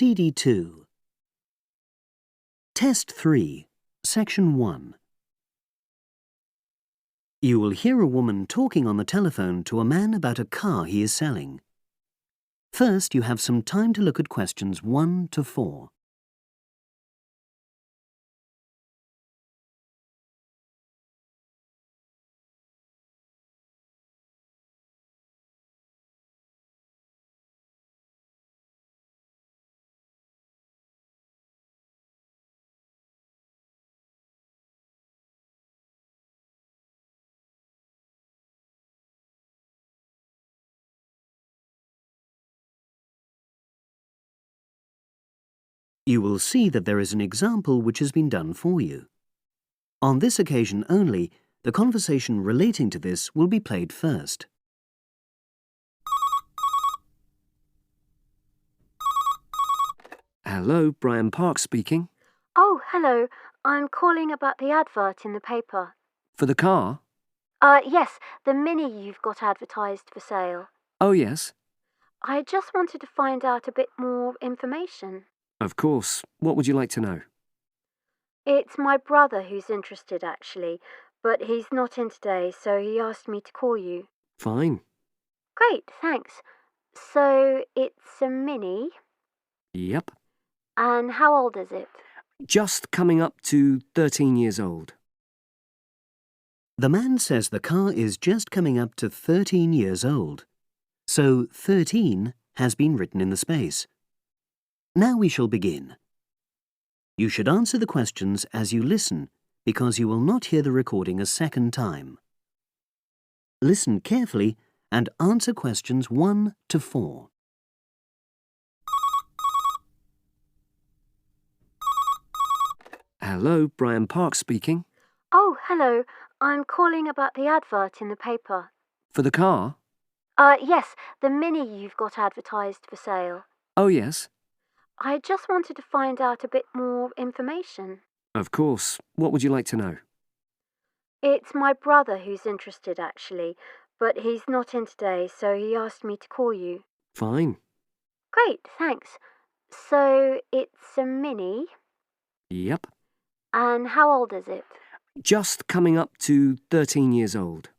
CD2. Test 3, Section 1. You will hear a woman talking on the telephone to a man about a car he is selling. First, you have some time to look at questions 1 to 4. You will see that there is an example which has been done for you. On this occasion only, the conversation relating to this will be played first. Hello, Brian Park speaking. Oh, hello. I'm calling about the advert in the paper. For the car? Yes, the Mini you've got advertised for sale. Oh, yes. I just wanted to find out a bit more information. Of course. What would you like to know? It's my brother who's interested, actually, but he's not in today, so he asked me to call you. Fine. Great, thanks. So, it's a Mini, Yep. and how old is it? Just coming up to 13 years old. The man says the car is just coming up to 13 years old. So 13 has been written in the space. Now we shall begin. You should answer the questions as you listen, because you will not hear the recording a second time. Listen carefully and answer questions 1 to 4. Hello, Brian Park speaking. Oh, hello. I'm calling about the advert in the paper. For the car? Yes, the Mini you've got advertised for sale. Oh, yes. I just wanted to find out a bit more information. Of course. What would you like to know? It's my brother who's interested, actually, but he's not in today, so he asked me to call you. Fine. Great, thanks. So, it's a Mini, Yep. and how old is it? Just coming up to 13 years old.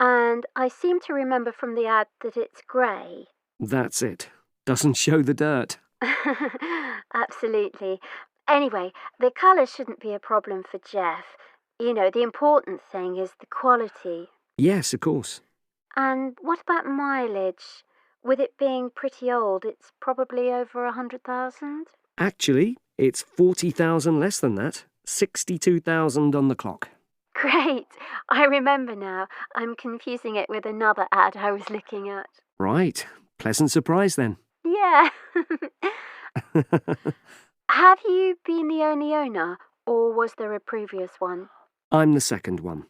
And I seem to remember from the ad that it's grey. That's it. Doesn't show the dirt. Absolutely. Anyway, the colour shouldn't be a problem for Jeff. You know, the important thing is the quality. Yes, of course. And what about mileage? With it being pretty old, it's probably over 100,000? Actually, it's 40,000 less than that. 62,000 on the clock. Great! I remember now. I'm confusing it with another ad I was looking at. Right. Pleasant surprise then. Yeah. Have you been the only owner, or was there a previous one? I'm the second one.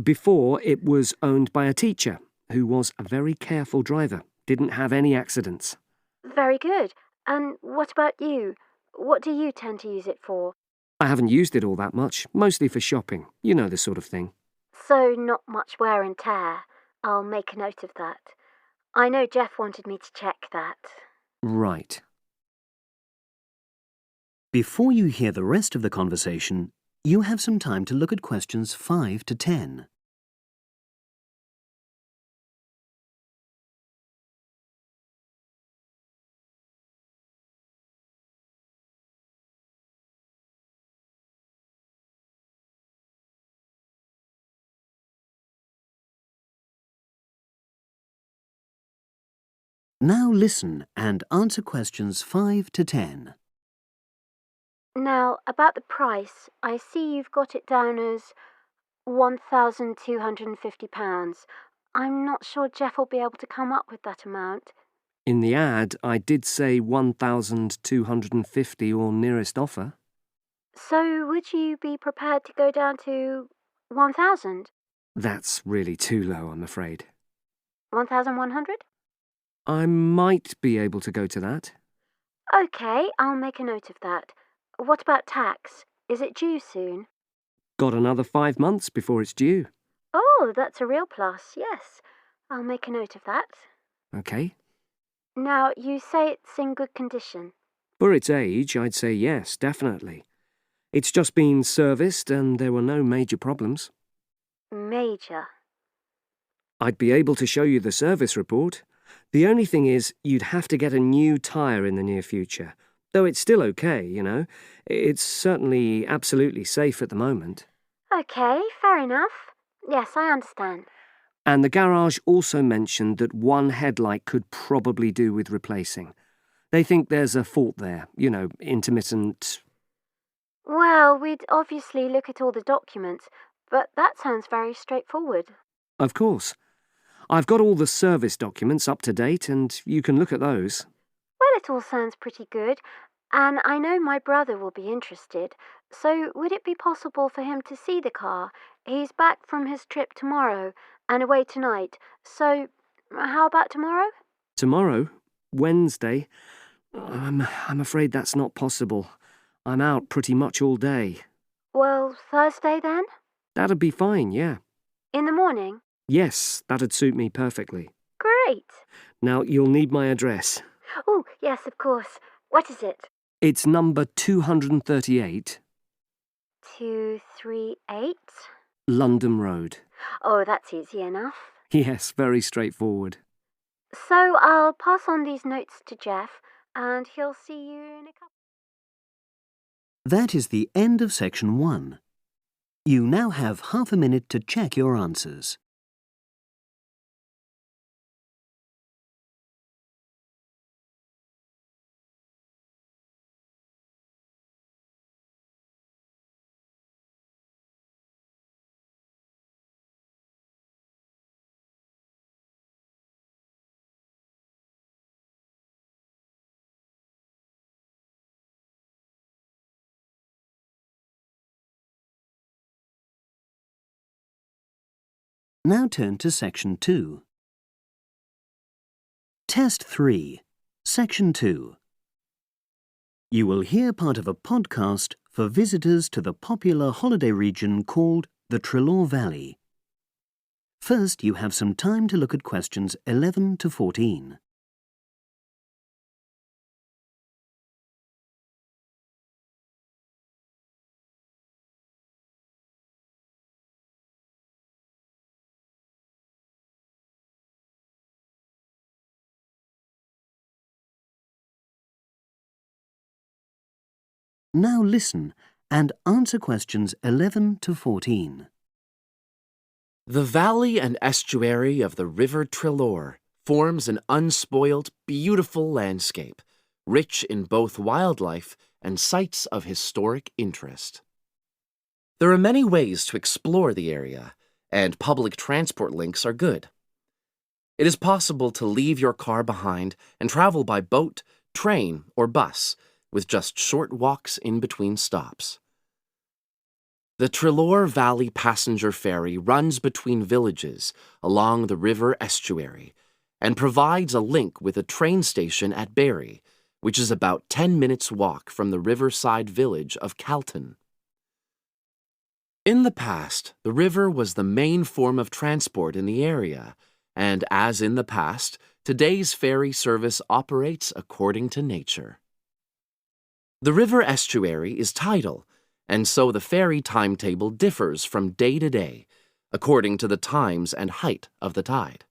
Before, it was owned by a teacher who was a very careful driver, didn't have any accidents. Very good. And what about you? What do you tend to use it for? I haven't used it all that much, mostly for shopping. You know the sort of thing. So not much wear and tear. I'll make a note of that. I know Jeff wanted me to check that. Right. Before you hear the rest of the conversation, you have some time to look at questions 5 to 10. Now listen and answer questions 5 to 10. Now, about the price, I see you've got it down as £1,250. I'm not sure Jeff will be able to come up with that amount. In the ad, I did say 1,250 or nearest offer. So would you be prepared to go down to 1,000? That's really too low, I'm afraid. 1,100? I might be able to go to that. OK, I'll make a note of that. What about tax? Is it due soon? Got another 5 months before it's due. Oh, that's a real plus, yes. I'll make a note of that. OK. Now, you say it's in good condition. For its age, I'd say yes, definitely. It's just been serviced and there were no major problems. Major. I'd be able to show you the service report. The only thing is, you'd have to get a new tyre in the near future. Though it's still okay, you know. It's certainly absolutely safe at the moment. Okay, fair enough. Yes, I understand. And the garage also mentioned that one headlight could probably do with replacing. They think there's a fault there, you know, intermittent. Well, we'd obviously look at all the documents, but that sounds very straightforward. Of course. I've got all the service documents up to date, and you can look at those. Well, it all sounds pretty good, and I know my brother will be interested, so would it be possible for him to see the car? He's back from his trip tomorrow and away tonight, so how about tomorrow? Tomorrow? Wednesday? I'm afraid that's not possible. I'm out pretty much all day. Well, Thursday then? That'd be fine, yeah. In the morning? Yes, that'd suit me perfectly. Great. Now, you'll need my address. Oh, yes, of course. What is it? It's number 238, 238? London Road. Oh, that's easy enough. Yes, very straightforward. So I'll pass on these notes to Jeff, and he'll see you in a couple. That is the end of section 1. You now have half a minute to check your answers. Now turn to section 2. Test 3, section 2. You will hear part of a podcast for visitors to the popular holiday region called the Trelaw Valley. First, you have some time to look at questions 11 to 14. Now listen and answer questions 11 to 14. The valley and estuary of the River Trelaw forms an unspoiled, beautiful landscape, rich in both wildlife and sites of historic interest. There are many ways to explore the area, and public transport links are good. It is possible to leave your car behind and travel by boat, train, or bus, with just short walks in between stops. The Trelaw Valley Passenger Ferry runs between villages along the river estuary and provides a link with a train station at Barry, which is about 10 minutes' walk from the riverside village of Calton. In the past, the river was the main form of transport in the area, and as in the past, today's ferry service operates according to nature. The river estuary is tidal, and so the ferry timetable differs from day to day, according to the times and height of the tide.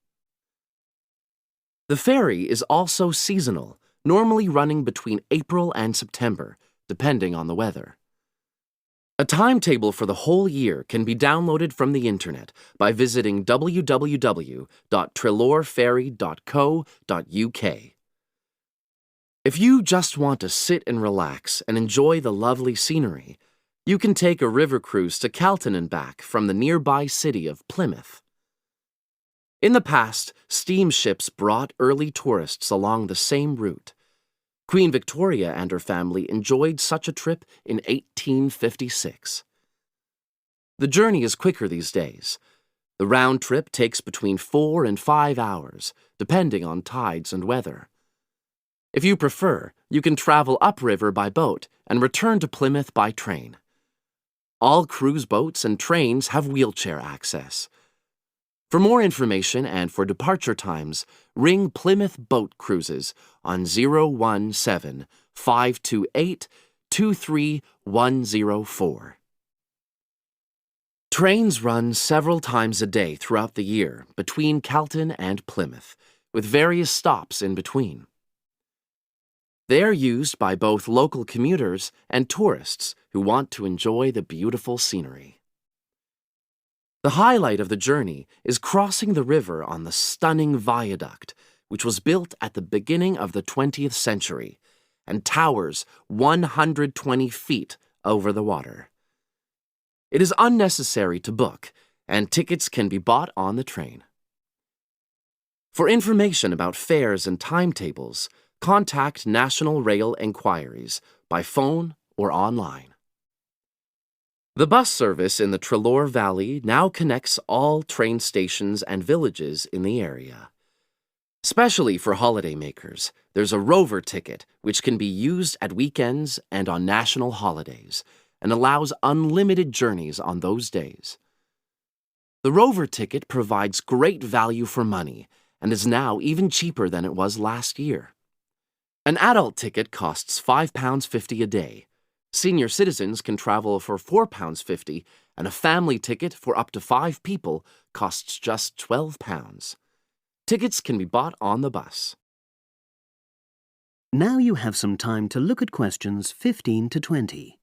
The ferry is also seasonal, normally running between April and September, depending on the weather. A timetable for the whole year can be downloaded from the internet by visiting www.trelawferry.co.uk. If you just want to sit and relax and enjoy the lovely scenery, you can take a river cruise to Calton and back from the nearby city of Plymouth. In the past, steamships brought early tourists along the same route. Queen Victoria and her family enjoyed such a trip in 1856. The journey is quicker these days. The round trip takes between 4 and 5 hours, depending on tides and weather. If you prefer, you can travel upriver by boat and return to Plymouth by train. All cruise boats and trains have wheelchair access. For more information and for departure times, ring Plymouth Boat Cruises on 017 528 23104. Trains run several times a day throughout the year between Calton and Plymouth, with various stops in between. They are used by both local commuters and tourists who want to enjoy the beautiful scenery. The highlight of the journey is crossing the river on the stunning viaduct, which was built at the beginning of the 20th century and towers 120 feet over the water. It is unnecessary to book, and tickets can be bought on the train. For information about fares and timetables, contact National Rail Enquiries by phone or online. The bus service in the Treloar Valley now connects all train stations and villages in the area. Especially for holidaymakers, there's a Rover ticket which can be used at weekends and on national holidays, and allows unlimited journeys on those days. The Rover ticket provides great value for money and is now even cheaper than it was last year. An adult ticket costs £5.50 a day. Senior citizens can travel for £4.50, and a family ticket for up to 5 people costs just £12. Tickets can be bought on the bus. Now you have some time to look at questions 15 to 20.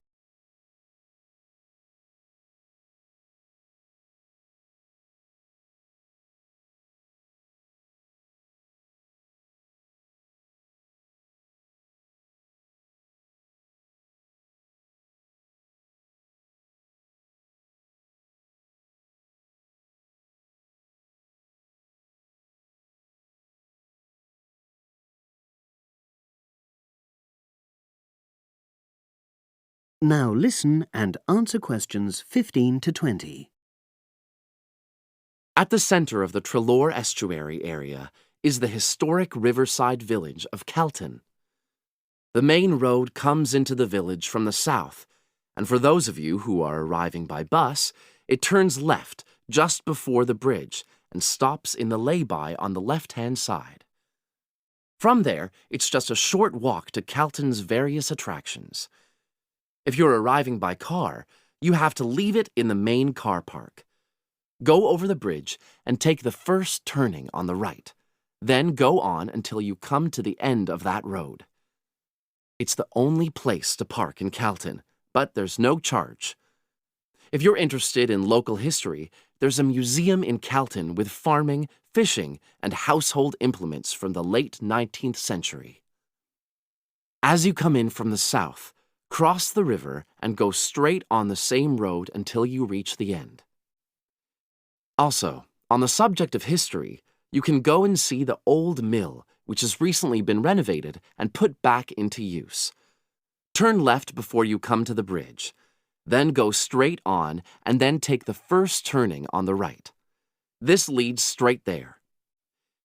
Now listen and answer questions 15 to 20. At the center of the Treloar estuary area is the historic riverside village of Calton. The main road comes into the village from the south, and for those of you who are arriving by bus, it turns left just before the bridge and stops in the lay-by on the left-hand side. From there, it's just a short walk to Calton's various attractions. If you're arriving by car, you have to leave it in the main car park. Go over the bridge and take the first turning on the right. Then go on until you come to the end of that road. It's the only place to park in Calton, but there's no charge. If you're interested in local history, there's a museum in Calton with farming, fishing, and household implements from the late 19th century. As you come in from the south, cross the river and go straight on the same road until you reach the end. Also, on the subject of history, you can go and see the old mill, which has recently been renovated and put back into use. Turn left before you come to the bridge, then go straight on and then take the first turning on the right. This leads straight there.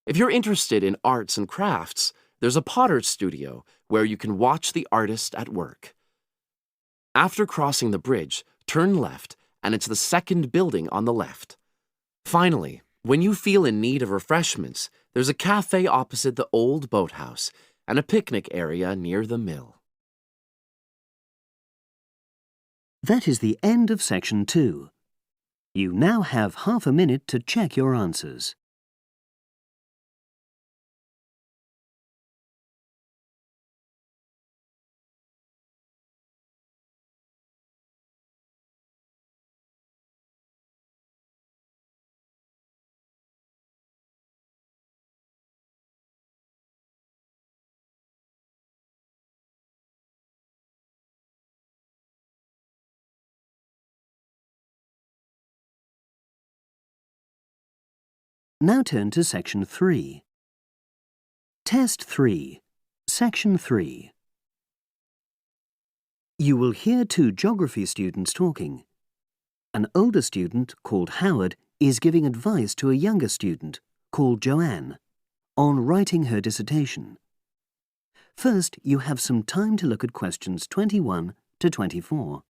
If you're interested in arts and crafts, there's a potter's studio where you can watch the artist at work. After crossing the bridge, turn left, and it's the second building on the left. Finally, when you feel in need of refreshments, there's a cafe opposite the old boathouse and a picnic area near the mill. That is the end of section 2. You now have half a minute to check your answers. Now turn to section 3. Test 3, section 3. You will hear 2 geography students talking. An older student, called Howard, is giving advice to a younger student, called Joanne, on writing her dissertation. First, you have some time to look at questions 21 to 24.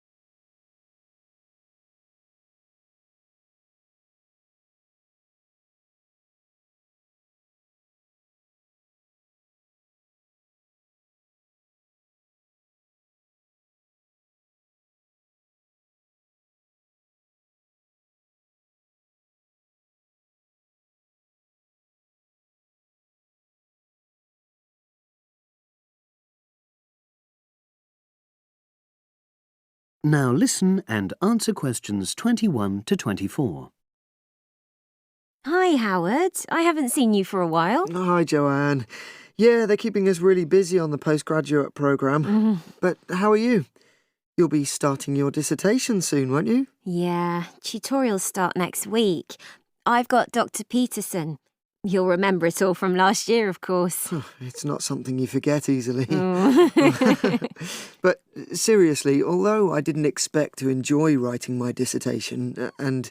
Now listen and answer questions 21 to 24. Hi, Howard. I haven't seen you for a while. Hi, Joanne. Yeah, they're keeping us really busy on the postgraduate programme. But how are you? You'll be starting your dissertation soon, won't you? Yeah, tutorials start next week. I've got Dr. Peterson. You'll remember it all from last year, of course. It's not something you forget easily. Oh. But seriously, although I didn't expect to enjoy writing my dissertation, and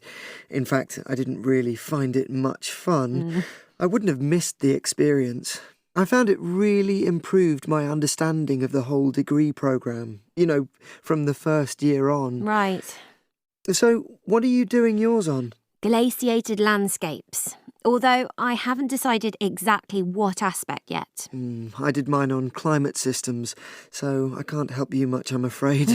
in fact I didn't really find it much fun, I wouldn't have missed the experience. I found it really improved my understanding of the whole degree programme, from the first year on. Right. So, what are you doing yours on? Glaciated landscapes. Although I haven't decided exactly what aspect yet. I did mine on climate systems, so I can't help you much, I'm afraid.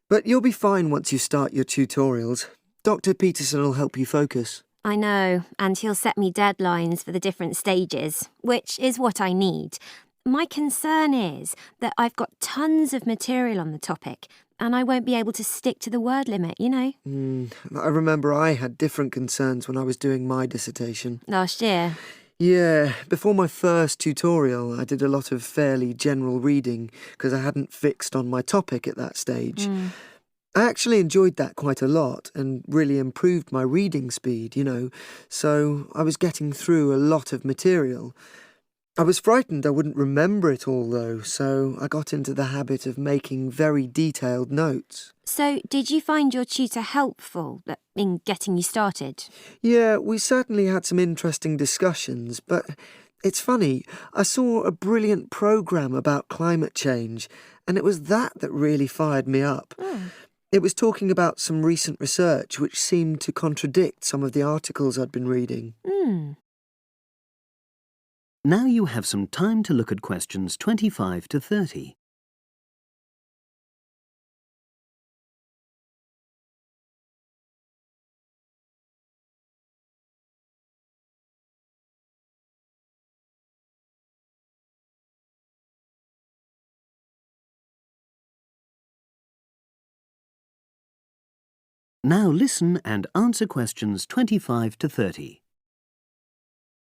But you'll be fine once you start your tutorials. Dr. Peterson will help you focus. I know, and he'll set me deadlines for the different stages, which is what I need. My concern is that I've got tons of material on the topic, and I won't be able to stick to the word limit, I remember I had different concerns when I was doing my dissertation. Last year. Yeah, before my first tutorial, I did a lot of fairly general reading because I hadn't fixed on my topic at that stage. I actually enjoyed that quite a lot and really improved my reading speed, so I was getting through a lot of material. I was frightened I wouldn't remember it all, though, so I got into the habit of making very detailed notes. So, did you find your tutor helpful in getting you started? Yeah, we certainly had some interesting discussions, but it's funny, I saw a brilliant programme about climate change, and it was that really fired me up. It was talking about some recent research which seemed to contradict some of the articles I'd been reading. Now you have some time to look at questions 25 to 30. Now listen and answer questions 25 to 30.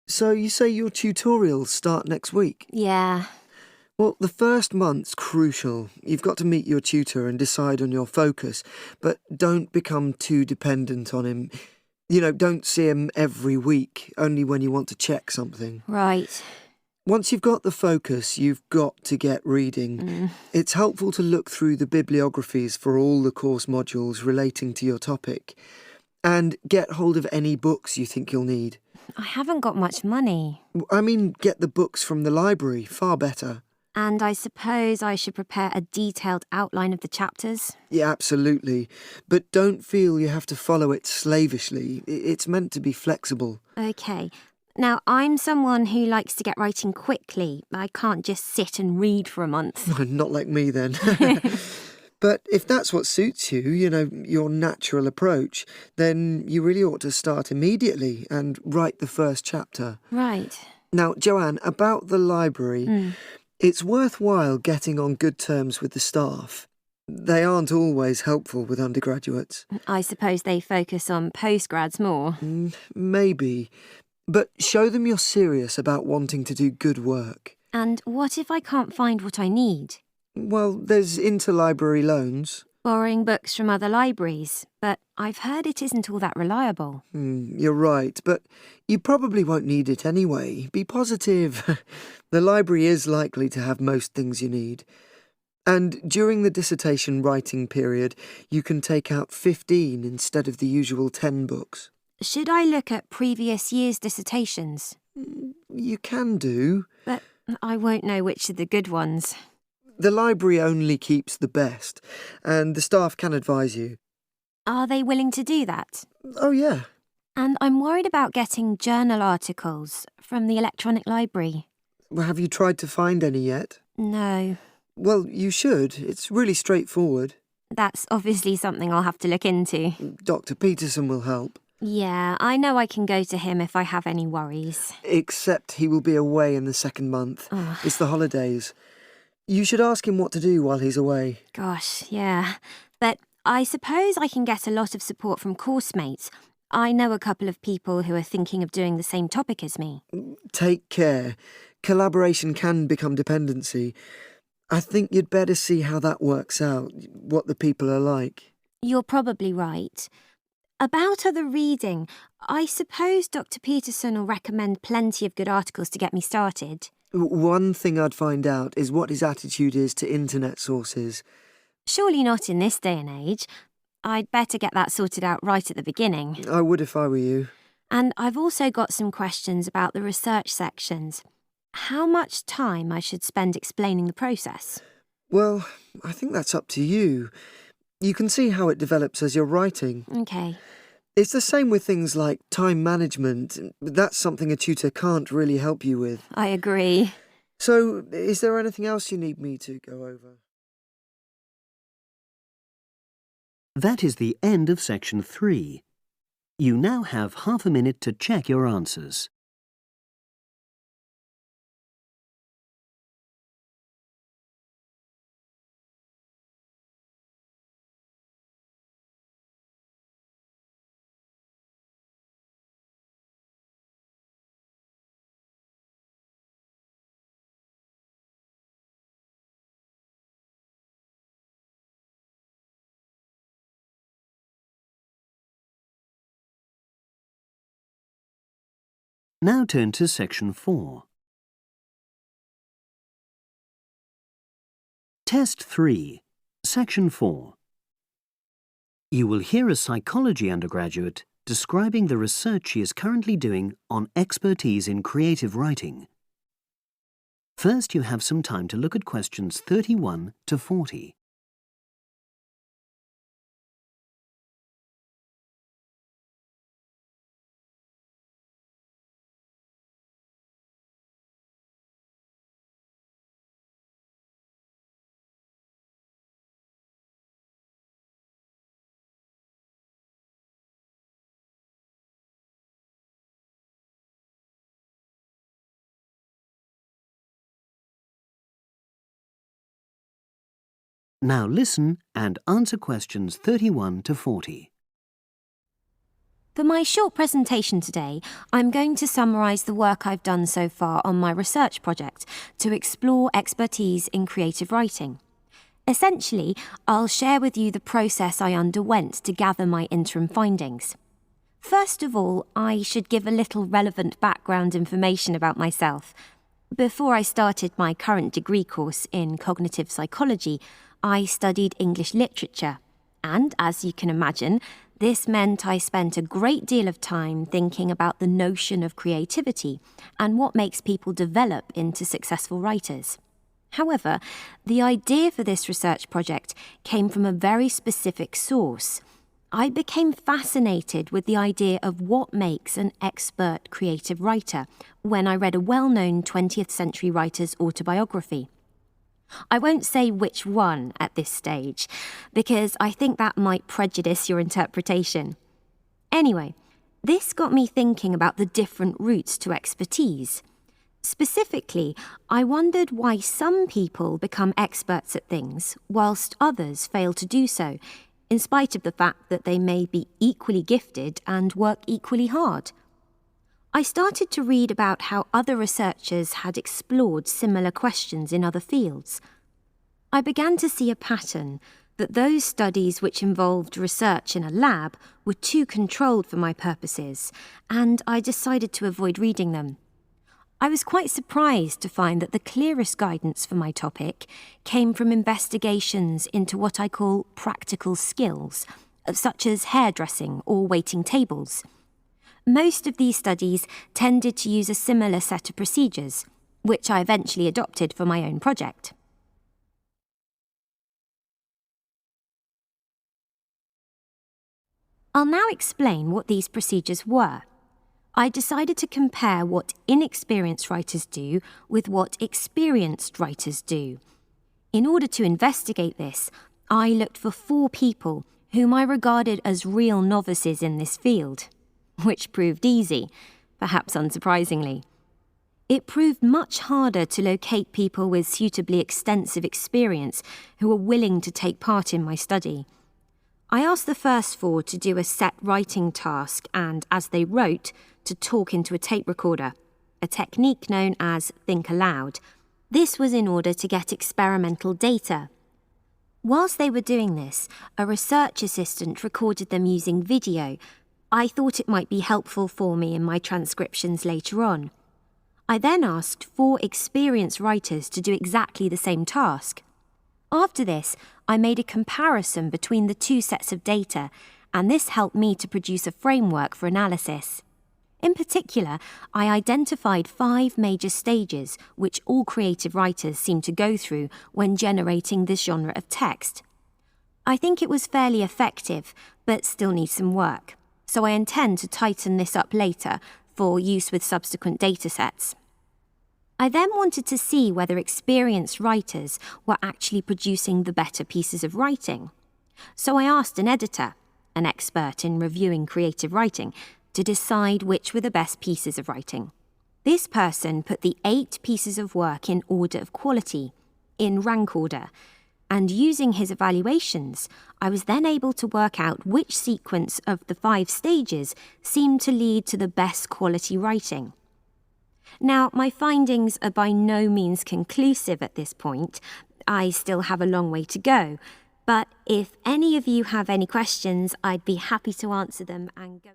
So you say your tutorials start next week? Yeah. Well, the first month's crucial. You've got to meet your tutor and decide on your focus, but don't become too dependent on him. Don't see him every week, only when you want to check something. Right. Once you've got the focus, you've got to get reading. It's helpful to look through the bibliographies for all the course modules relating to your topic, and get hold of any books you think you'll need. I haven't got much money. I mean, get the books from the library, far better. And I suppose I should prepare a detailed outline of the chapters? Yeah, absolutely. But don't feel you have to follow it slavishly. It's meant to be flexible. OK. Now, I'm someone who likes to get writing quickly. I can't just sit and read for a month. Not like me, then. But if that's what suits you, your natural approach, then you really ought to start immediately and write the first chapter. Right. Now, Joanne, about the library, it's worthwhile getting on good terms with the staff. They aren't always helpful with undergraduates. I suppose they focus on postgrads more. Maybe. But show them you're serious about wanting to do good work. And what if I can't find what I need? Well, there's interlibrary loans. Borrowing books from other libraries, but I've heard it isn't all that reliable. You're right, but you probably won't need it anyway. Be positive. The library is likely to have most things you need. And during the dissertation writing period, you can take out 15 instead of the usual 10 books. Should I look at previous year's dissertations? You can do. But I won't know which are the good ones. The library only keeps the best, and the staff can advise you. Are they willing to do that? Oh, yeah. And I'm worried about getting journal articles from the electronic library. Well, have you tried to find any yet? No. Well, you should. It's really straightforward. That's obviously something I'll have to look into. Dr. Peterson will help. Yeah, I know I can go to him if I have any worries. Except he will be away in the second month. Ugh. It's the holidays. You should ask him what to do while he's away. Gosh, yeah. But I suppose I can get a lot of support from course mates. I know a couple of people who are thinking of doing the same topic as me. Take care. Collaboration can become dependency. I think you'd better see how that works out, what the people are like. You're probably right. About other reading, I suppose Dr. Peterson will recommend plenty of good articles to get me started. One thing I'd find out is what his attitude is to internet sources. Surely not in this day and age. I'd better get that sorted out right at the beginning. I would if I were you. And I've also got some questions about the research sections. How much time I should spend explaining the process? Well, I think that's up to you. You can see how it develops as you're writing. OK. It's the same with things like time management. That's something a tutor can't really help you with. I agree. So, is there anything else you need me to go over? That is the end of section 3. You now have half a minute to check your answers. Now turn to section 4. Test 3, section 4. You will hear a psychology undergraduate describing the research she is currently doing on expertise in creative writing. First, you have some time to look at questions 31 to 40. Now listen and answer questions 31 to 40. For my short presentation today, I'm going to summarise the work I've done so far on my research project to explore expertise in creative writing. Essentially, I'll share with you the process I underwent to gather my interim findings. First of all, I should give a little relevant background information about myself. Before I started my current degree course in cognitive psychology, I studied English literature, and as you can imagine, this meant I spent a great deal of time thinking about the notion of creativity and what makes people develop into successful writers. However, the idea for this research project came from a very specific source. I became fascinated with the idea of what makes an expert creative writer when I read a well-known 20th century writer's autobiography. I won't say which one at this stage, because I think that might prejudice your interpretation. Anyway, this got me thinking about the different routes to expertise. Specifically, I wondered why some people become experts at things whilst others fail to do so, in spite of the fact that they may be equally gifted and work equally hard. I started to read about how other researchers had explored similar questions in other fields. I began to see a pattern that those studies which involved research in a lab were too controlled for my purposes, and I decided to avoid reading them. I was quite surprised to find that the clearest guidance for my topic came from investigations into what I call practical skills, such as hairdressing or waiting tables. Most of these studies tended to use a similar set of procedures, which I eventually adopted for my own project. I'll now explain what these procedures were. I decided to compare what inexperienced writers do with what experienced writers do. In order to investigate this, I looked for 4 people whom I regarded as real novices in this field, which proved easy, perhaps unsurprisingly. It proved much harder to locate people with suitably extensive experience who were willing to take part in my study. I asked the first four to do a set writing task and, as they wrote, to talk into a tape recorder, a technique known as think aloud. This was in order to get experimental data. Whilst they were doing this, a research assistant recorded them using video. I thought it might be helpful for me in my transcriptions later on. I then asked 4 experienced writers to do exactly the same task. After this, I made a comparison between the 2 sets of data, and this helped me to produce a framework for analysis. In particular, I identified 5 major stages which all creative writers seem to go through when generating this genre of text. I think it was fairly effective, but still needs some work, so I intend to tighten this up later for use with subsequent datasets. I then wanted to see whether experienced writers were actually producing the better pieces of writing. So I asked an editor, an expert in reviewing creative writing, to decide which were the best pieces of writing. This person put the 8 pieces of work in order of quality, in rank order, and using his evaluations, I was then able to work out which sequence of the 5 stages seemed to lead to the best quality writing. Now, my findings are by no means conclusive at this point. I still have a long way to go, but if any of you have any questions, I'd be happy to answer them and go.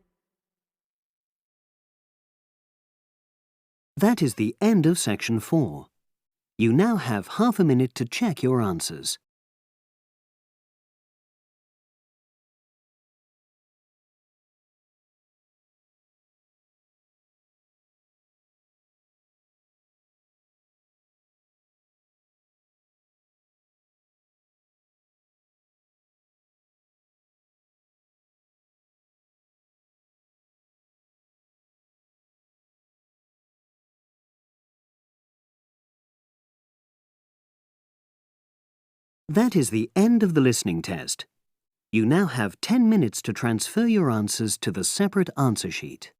That is the end of section 4. You now have half a minute to check your answers. That is the end of the listening test. You now have 10 minutes to transfer your answers to the separate answer sheet.